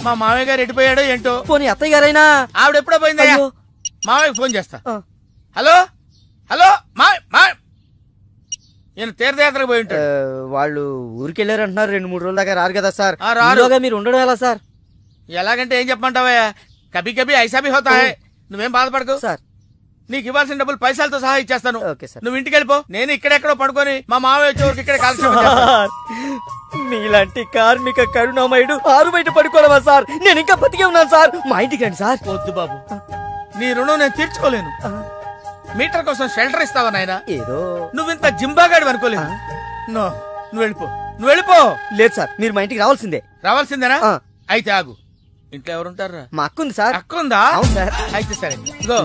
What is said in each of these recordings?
మా మామయ్య గారు ఎడిపోయాడో ఏంటో. పోనీ అత్తయ్య గారైనా? ఆవిడ ఎప్పుడో పోయిందయ్యా. మామయ్యకి ఫోన్ చేస్తా. హలో హలో నేను తీర్థయాత్రకు పోయి ఉంటాడు. వాళ్ళు ఊరికెళ్ళారు అంటున్నారు. 2-3 రోజుల దాకా రారు కదా సార్. మీరు ఉండడం ఎలా సార్? ఎలాగంటే ఏం చెప్పమంటావా, కభీ కభీ ఐసా భీ హోతా హై. నువ్వేం బాధపడకు సార్, నీకు ఇవ్వాల్సిన డబ్బులు పైసలతో సహా ఇచ్చేస్తాను. నువ్వు ఇంటికి వెళ్ళిపో, నేను ఇక్కడెక్కడో పడుకొని మా మావయ్య వచ్చే వరకు ఇక్కడ కాల్చి. మీలాంటి కార్మిక కరుణామయుడు ఆరు బయట పడుకోవడమా సార్? నేను ఇంకా బతికే ఉన్నాను సార్. మా ఇంటికి రండి సార్. వద్దు బాబు, నీ రుణం నేను తీర్చుకోలేను. మీటర్ కోసం షెల్టర్ ఇస్తావా నాయనా? ఏదో నువ్వింత జింబాగాడు అనుకోలేదు. నువ్వు వెళ్ళిపో. లేదు సార్, మీరు మా ఇంటికి రావాల్సిందే. రావాల్సిందేనా? అయితే ఆగు, ఇంట్లో ఎవరుంటారా? మా అక్క ఉంది సార్. అక్క ఉందా? అవును సార్. అయితే సరే, ఇగో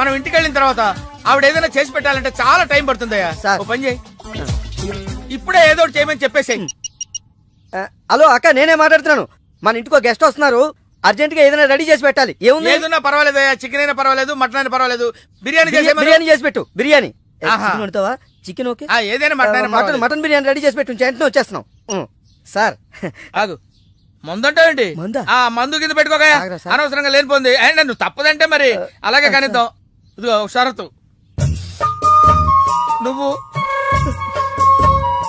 మనం ఇంటికి వెళ్ళిన తర్వాత ఆవిడ ఏదైనా చేసి పెట్టాలంటే చాలా టైం పడుతుందయ్యా. ఓ పని చేయి, ఇప్పుడే ఏదో ఒకటి చేయమని చెప్పేసేయ్. హలో అక్క, నేనే మాట్లాడుతున్నాను. మన ఇంటికి గెస్ట్ వస్తున్నారు, అర్జెంట్ గా ఏదైనా రెడీ చేసి పెట్టాలి. ఏదైనా పర్వాలేదయ్యా, చికెన్ అయినా పర్వాలేదు, మటన్ అయినా పర్వాలేదు, బిర్యానీ చేసి పెట్టు. బిర్యానీ వండుతావా? చికెన్ ఓకే, ఏదైనా మటన్ బిర్యానీ రెడీ చేసి పెట్టు. వెంటనే వచ్చేస్తున్నాం సార్. ఆగు, మందుంటావేంటి? మందు కింద పెట్టుకోగా, అనవసరంగా లేనిపోంది. అండ్ నువ్వు తప్పదంటే మరి అలాగే కనిద్దాం. ఇదిగో షరతు, నువ్వు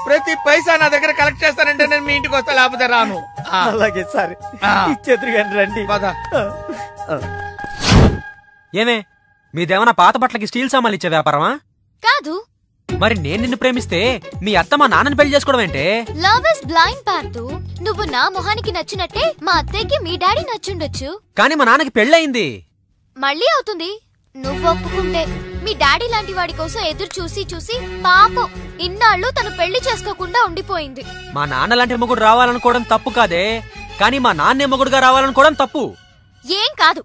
ప్రతి పైసా నా దగ్గర కలెక్ట్ చేస్తానంటే నేను మీ ఇంటికి వస్తా, లేకపోతే రాను. అలాగే సార్, ఇచ్చేద్దరు కానీ రండి. ఏమే, మీదేమన్నా పాత బట్టలకి స్టీల్ సామాన్లు ఇచ్చే వ్యాపారమా? కాదు. మరి నేను నిన్ను ప్రేమిస్తే మీ అత్త మా నాన్నని పెళ్లి చేసుకోవడం ఏంటే? Love is blind Parthu. నువ్వు నా మొహానికి నచ్చినట్టే మా అత్తయ్యకి మీ డాడీ నచ్చుండొచ్చు, కానీ మా నాన్నకి పెళ్ళయింది. మళ్ళీ అవుతుంది నువ్వు ఒప్పుకుంటే. మీ డాడీ లాంటి వాడి కోసం ఎదురు చూసి చూసి పాపం ఇన్నాళ్ళు తను పెళ్లి చేసుకోకుండా ఉండిపోయింది. మా నాన్న లాంటి మొగుడు రావాలనుకోవడం తప్పు కాదే, కానీ మా నాన్నే మొగుడుగా రావాలనుకోవడం తప్పు. ఏం కాదు,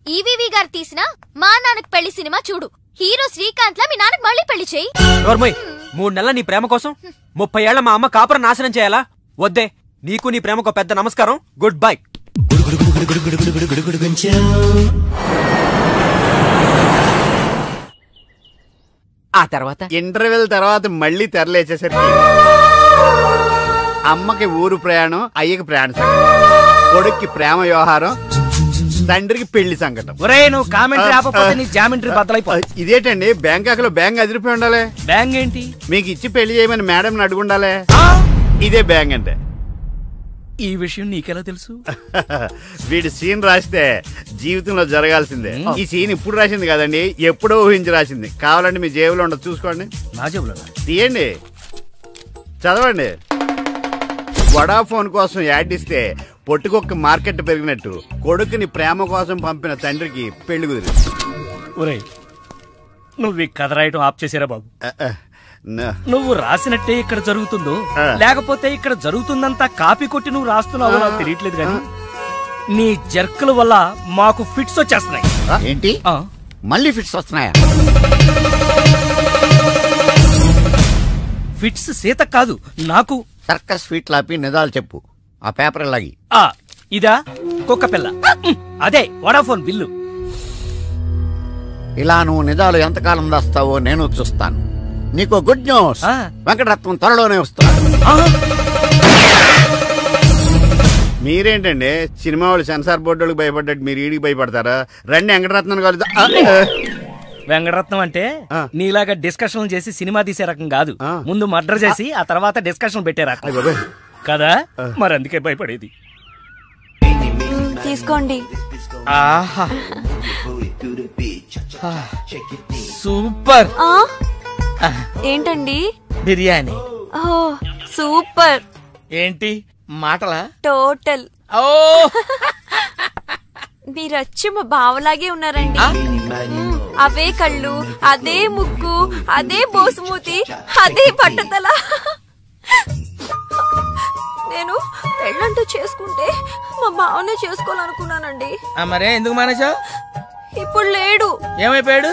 ఈవీవి గారు తీసిన మా నాన్నకి పెళ్లి సినిమా చూడు. హీరో శ్రీకాంత్ లా మీ నాన్నకి మళ్ళీ పెళ్లి చేయి. 3 నెలల నీ ప్రేమ కోసం 30 ఏళ్ల మా అమ్మ కాపురం నాశనం చేయాలా? వద్దే, నీకు నీ ప్రేమకు పెద్ద నమస్కారం. Good bye. ఆ తర్వాత ఇంటర్వెల్ తర్వాత మళ్ళీ తెరలేచేసరికి అమ్మకి ఊరు ప్రయాణం, అయ్యకి ప్రయాణ సంకటం, కొడుక్కి ప్రేమ వ్యవహారం, తండ్రికి పెళ్లి సంకటం. నువ్వు కామెంటరీ ఆపకపోతే నీ జామెంట్రీ బద్దలైపోయి. ఇదేటండి, బ్యాంకాక్ లో బ్యాంక్ అదిరిపోయి ఉండాలి. బ్యాంక్ ఏంటి? మీకు ఇచ్చి పెళ్లి చేయమని మేడం అడుగుండాలి. ఇదే బ్యాంక్ అంటే. ఈ విషయం నీకెలా తెలుసు? వీడి సీన్ రాస్తే జీవితంలో జరగాల్సిందే. ఈ సీన్ ఇప్పుడు రాసింది కదండి, ఎప్పుడో ఊహించి రాసింది. కావాలంటే మీ జేబులో ఉండదు, చూసుకోండి. నా జేబులో తీయండి, చదవండి. వడాఫోన్ కోసం యాడ్ ఇస్తే పొట్టుకొక్క మార్కెట్ పెరిగినట్టు కొడుకుని ప్రేమ కోసం పంపిన తండ్రికి పెళ్లి కుదిరింది. నువ్వు ఈ కథ రాయటం ఆప్ చేసారా బాబు? నువ్వు రాసినట్టే ఇక్కడ జరుగుతుందో, లేకపోతే ఇక్కడ జరుగుతుందంతా కాపీ కొట్టి నువ్వు రాస్తున్నావో నాకు తెలియట్లేదు, కానీ నీ జర్కుల వల్ల మాకు ఫిట్స్ వచ్చేస్తున్నాయి. ఏంటి మళ్ళీ ఫిట్స్ వస్తున్నాయా? ఫిట్స్ సీత కాదు నాకు. సర్కస్ ఫీట్ లాపి నిజాలు చెప్పు. ఆ పేపర్ లాగి. ఇదా కుక్క పిల్ల, అదే వడాఫోన్ బిల్లు. ఇలా నువ్వు నిజాలు ఎంతకాలం దాస్తావో నేను చూస్తాను. నీకు గుడ్ న్యూస్, వెంకటరత్నం త్వరలోనే వస్తున్నాడు. మీరేంటండి సినిమా వాళ్ళు సెన్సార్ బోర్డు వాళ్ళకి భయపడ్డట్టు మీరు ఈడికి భయపడతారా? రండి వెంకటరత్నం కలుద్దాం. వెంకటరత్నం అంటే నీలాగా డిస్కషన్ చేసి సినిమా తీసే రకం కాదు. ముందు మర్డర్ చేసి ఆ తర్వాత డిస్కషన్ పెట్టే రకం కదా, మరి అందుకే భయపడేది. తీసుకోండి. ఆహా, సూపర్. ఏంటండి? బిర్యానీ. సూపర్. ఏంటి మాటలా? టోటల్. ఓ, మీరొచ్చి మా బావలాగే ఉన్నారండి. అవే కళ్ళు, అదే ముక్కు, అదే బోసుమూతి, అదే పట్టుదల. నేను పెళ్ళంటూ చేసుకుంటే మా బావనే చేసుకోవాలనుకున్నానండి. మరే ఎందుకు మానేశావు? ఇప్పుడు లేడు. ఏమైపోయాడు?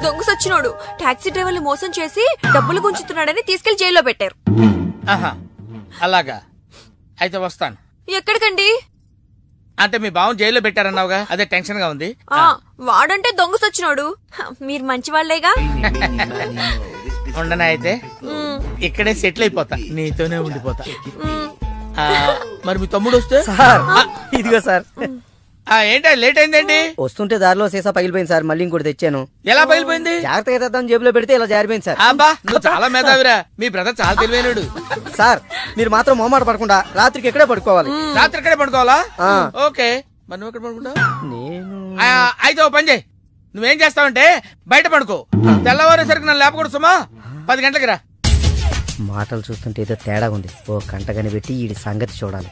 దొంగ సచ్చినోడు టాక్సీ డ్రైవర్ని మోసం చేసి డబ్బులు గుంచుతున్నాడని తీసుకెళ్లి జైల్లో పెట్టారు. అలాగా, అయితే వస్తాను. ఎక్కడికండి? అంటే మీ బావని జైల్లో పెట్టారన్నావుగా, అదే టెన్షన్ గా ఉంది. వాడంటే దొంగ సచ్చినోడు, మీరు మంచి వాళ్లేగా. ఉండనా? అయితే ఇక్కడే సెటిల్ అయిపోతా, నీతోనే ఉండిపోతా. మరి మీ తమ్ముడు వస్తే సార్ ఇదిగో సార్. ఏంటా లేట్ అయిందేంటి? వస్తుంటే దారిలో సీసా పగిలిపోయింది సార్, మళ్ళీ ఇంకోటి తెచ్చాను. ఎలా పగిలిపోయింది? జాగ్రత్తగా తెద్దాం జేబులో పెడితే ఇలా జారిపోయింది సార్. అబ్బా నువ్వు చాలా మేధావిరా, మీ బ్రదర్ చాలా తెలివైనడు. సార్ మీరు మాత్రం మొహమాట పడకుండా రాత్రికి ఎక్కడే పడుకోవాలి. రాత్రి ఎక్కడే పడుకోవాలా? ఓకే, మరి నువ్వు ఎక్కడ పడుకుంటావు? నేను అయితే ఓ పని చేయి, నువ్వేం చేస్తావంటే బయట పడుకో, తెల్లవారేసరికి నన్ను లేపకూడదు సుమా, 10 గంటలకి రా. మాటలు చూస్తుంటే ఏదో తేడా ఉంది, ఓ కంట కనిపెట్టి ఈ సంగతి చూడాలి.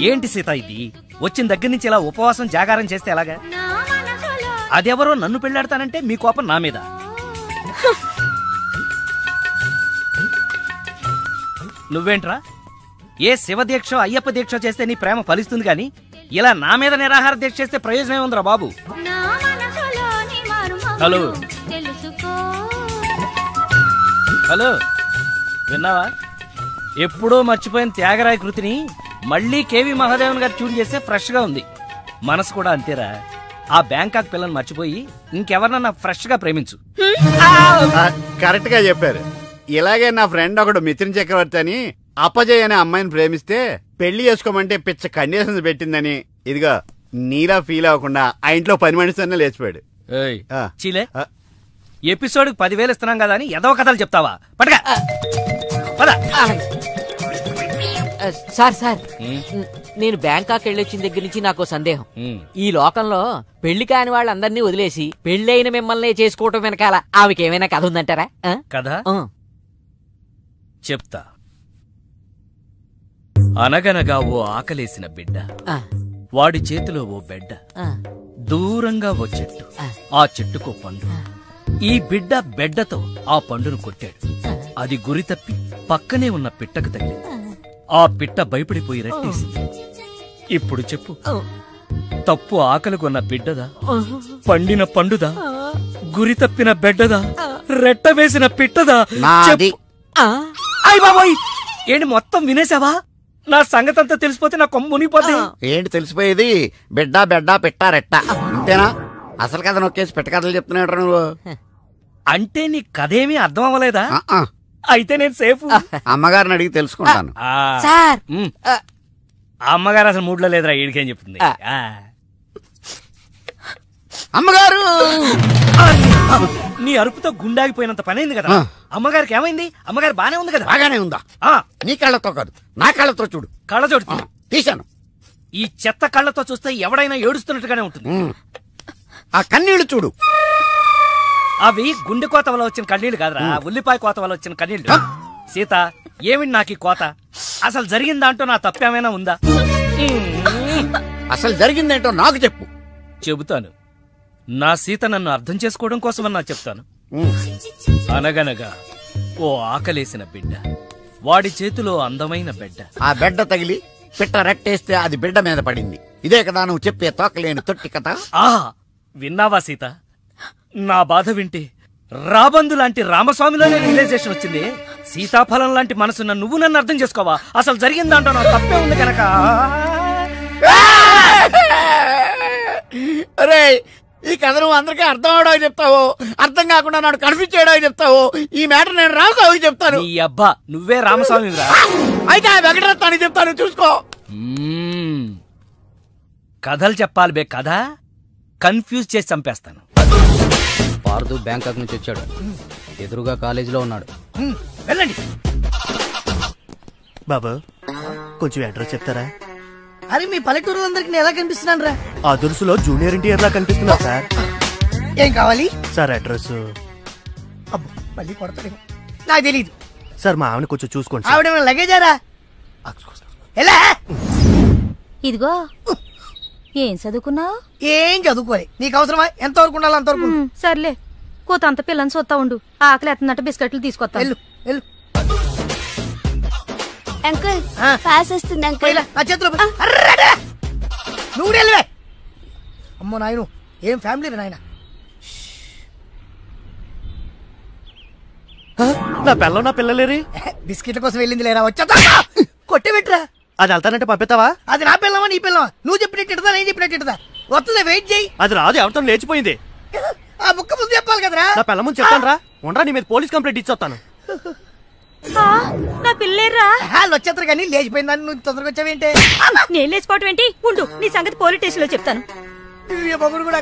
ఏంటి సీత ఇది? వచ్చిన దగ్గర నుంచి ఇలా ఉపవాసం జాగారం చేస్తే ఎలాగా? అదెవరో నన్ను పెళ్ళాడతానంటే మీ కోపం నా మీద. నువ్వేంట్రా ఏ శివ దీక్ష అయ్యప్ప దీక్ష చేస్తే నీ ప్రేమ ఫలిస్తుంది గాని ఇలా నా మీద నిరాహార దీక్ష చేస్తే ప్రయోజనం ఉందిరా బాబు. హలో హలో, విన్నావా? ఎప్పుడో మర్చిపోయిన త్యాగరాయ కృతిని మళ్ళీ కేవి మహాదేవన్ గారు ట్యూన్ చేస్తే ఫ్రెష్ గా ఉంది. మనసు కూడా అంతేరా. ఆ బ్యాంకాక్ పిల్లని మర్చిపోయి ఇంకెవరన్నా ఫ్రెష్ గా ప్రేమించు. కరెక్ట్ గా చెప్పారు. ఇలాగే నా ఫ్రెండ్ ఒకడు మిథున్ చక్రవర్తి అని అప్పజయ్ అనే అమ్మాయిని ప్రేమిస్తే పెళ్లి చేసుకోమంటే పిచ్చ కండిషన్స్ పెట్టిందని, ఇదిగా నీలా ఫీల్ అవ్వకుండా ఆ ఇంట్లో 10 మనిషితోనే లేచిపోయాడు. చీలే, ఎపిసోడ్ 10,000 ఇస్తున్నాం కదా అని ఎదవ కథలు చెప్తావా? పడగా సార్ సార్ నేను బ్యాంకాక్ వెళ్ళొచ్చిన దగ్గర నుంచి నాకు సందేహం. ఈ లోకంలో పెళ్లి కాని వాళ్ళందరినీ వదిలేసి పెళ్లైన మిమ్మల్ని చేసుకోవటం వెనకాల ఆమెకేమైనా కథ ఉందంటారా? కదా చెప్తా. అనగనగా ఓ ఆకలేసిన బిడ్డ, వాడి చేతిలో ఓ బెడ్డ, దూరంగా ఓ చెట్టు, ఆ చెట్టుకో పండు. ఈ బిడ్డ బెడ్డతో ఆ పండును కొట్టాడు. అది గురి తప్పి పక్కనే ఉన్న పిట్టకు తగిలింది. ఆ పిట్ట భయపడిపోయి రట్టేసింది. ఇప్పుడు చెప్పు, తప్పు ఆకలి కొన్న బిడ్డదా, పండిన పండుదా, గురి తప్పిన బెడ్డదా, రెట్ట వేసిన పిట్టదా? అయ్ బాబోయ్, ఏంటి మొత్తం వినేసావా? నా సంగతంతా తెలిసిపోతే నా కొమ్ము మునిగిపోతే. ఏంటి తెలిసిపోయేది? బిడ్డ బెడ్డ పిట్ట రెట్ట అంతేనా? అసలు కథ నొక్కేసి పిట్ట కథలు చెప్తున్నాడు నువ్వు. అంటే నీ కథేమీ అర్థం అవ్వలేదా? అయితే నేను సేఫ్. అమ్మగారిని అడిగి తెలుసుకుంటాను. అమ్మగారు అసలు మూడ్లో లేదురా, ఈడికేం చెప్తుంది. అమ్మగారు నీ అరుపుతో గుండాగిపోయినంత పనైంది కదా. అమ్మగారికి ఏమైంది? అమ్మగారు బానే ఉంది కదా? బాగానే ఉందా? నీ కళ్ళతో కాదు, నా కళ్ళతో చూడు. కళ్ళజోడు తీశాను. ఈ చెత్త కళ్ళతో చూస్తే ఎవడైనా ఏడుస్తున్నట్టుగానే ఉంటుంది. ఆ కన్నీళ్లు చూడు. అవి గుండె కోత వల్ల వచ్చిన కన్నీళ్లు కాదురా, ఉల్లిపాయ కోత వల్ల వచ్చిన కన్నీళ్లు. సీత, ఏమిటి నాకు ఈ కోత? అసలు జరిగిన దాంట్లో నా తప్పేమైనా ఉందా? అసలు జరిగిందేంటో నాకు చెప్పు. చెబుతాను. నా సీత నన్ను అర్థం చేసుకోవడం కోసమన్నా చెప్తాను. అనగనగా ఓ ఆకలేసిన బిడ్డ, వాడి చేతిలో అందమైన బెడ్డ. ఆ బెడ్డ తగిలి పిట్ట రెట్టేస్తే అది బిడ్డ మీద పడింది. ఇదే కదా నువ్వు చెప్పే తోకలేని తొట్టి కథ? విన్నావా సీత? నా బాధ వింటే రాబందు లాంటి రామస్వామిలోనే రియలైజేషన్ వచ్చింది. సీతాఫలం లాంటి మనసున్న నువ్వు నన్ను అర్థం చేసుకోవా? అసలు జరిగిన దాంట్లో నా తప్పే ఉంది కనుక. అరే, ఈ కథ నువ్వు అందరికీ అర్థం అవడానికి చెప్తావు, అర్థం కాకుండా నాడు కన్ఫ్యూజ్ చేయడానికి చెప్తావు. ఈ మ్యాటర్ నేను రామస్వామికి చెప్తాను. ఈ అబ్బా, నువ్వే రామస్వామి రా. అయితే ఆ వెంకటరత్నానికి చెప్తాను, చూసుకో. కథలు చెప్పాలి బే, కథ కన్ఫ్యూజ్ చేసి చంపేస్తాను. పార్దు బ్యాంకాక్ నుంచి వచ్చాడు, ఎదురుగా కాలేజీలో ఉన్నాడు. వెళ్ళండి. బాబు, కొంచెం అడ్రస్ చెప్తారా? అరే, మీ పల్లెటూరులందరికి నేను ఎలా కనిపిస్తున్నాను రా? ఆ దురుసులో జూనియర్ ఎన్టీఆర్ లా కనిపిస్తున్నా సార్. ఏం కావాలి సార్? అడ్రస్. అబ్బో, మళ్ళీ కొడతాడు. నాకు తెలీదు సార్. మా ఆవిడ కొంచెం చూసుకోండి. ఆవిడ లగేజారా? ఎలా? ఇదిగో, ఏం చదువుకున్నావు? ఏం చదువుకోలే. నీకు అవసరమా? ఎంతవరకు ఉండాలి అంతవరకు. సర్లే, కూతంత పిల్లని చూస్తా ఉండు. ఆకలి ఎత్తనట్టు బిస్కెట్లు తీసుకొస్తా. అంకుల్, పాస్ వస్తుంది అంకుల్. నా చేతిలో నువ్వు వెళ్ళవే. అమ్మో నాయను, ఏం ఫ్యామిలీ రా నాయన. నా పిల్ల, నా పిల్లలేరి? బిస్కెట్ల కోసం వెళ్ళింది లేరా? వచ్చా కొట్టే పెట్టరా. అది వెళ్తానంటే పంపిస్తావా? అది నా పిల్లమా నీ పిల్లమా? నువ్వు చెప్పినట్టు నేను చెప్పినట్టు వస్తుందా? వెయిట్ చేయి. అది రాదు, ఎవరితో లేచిపోయింది. ఆ ముక్క ముందు చెప్పాలి కదరా. నా పిల్ల ముందు చెప్తాను రా. ఉండరా, నీ మీద పోలీస్ కంప్లైంట్ ఇచ్చొస్తాను. నా పిల్లేర్రా. వాళ్ళు వచ్చేస్తారు కానీ లేచిపోయిందని నువ్వు తొందరగా వచ్చావేంటే? నేను లేచిపోవటం ఏంటి? ఉండు, నీ సంగతి పోలీస్ స్టేషన్ లో చెప్తాను. కూడా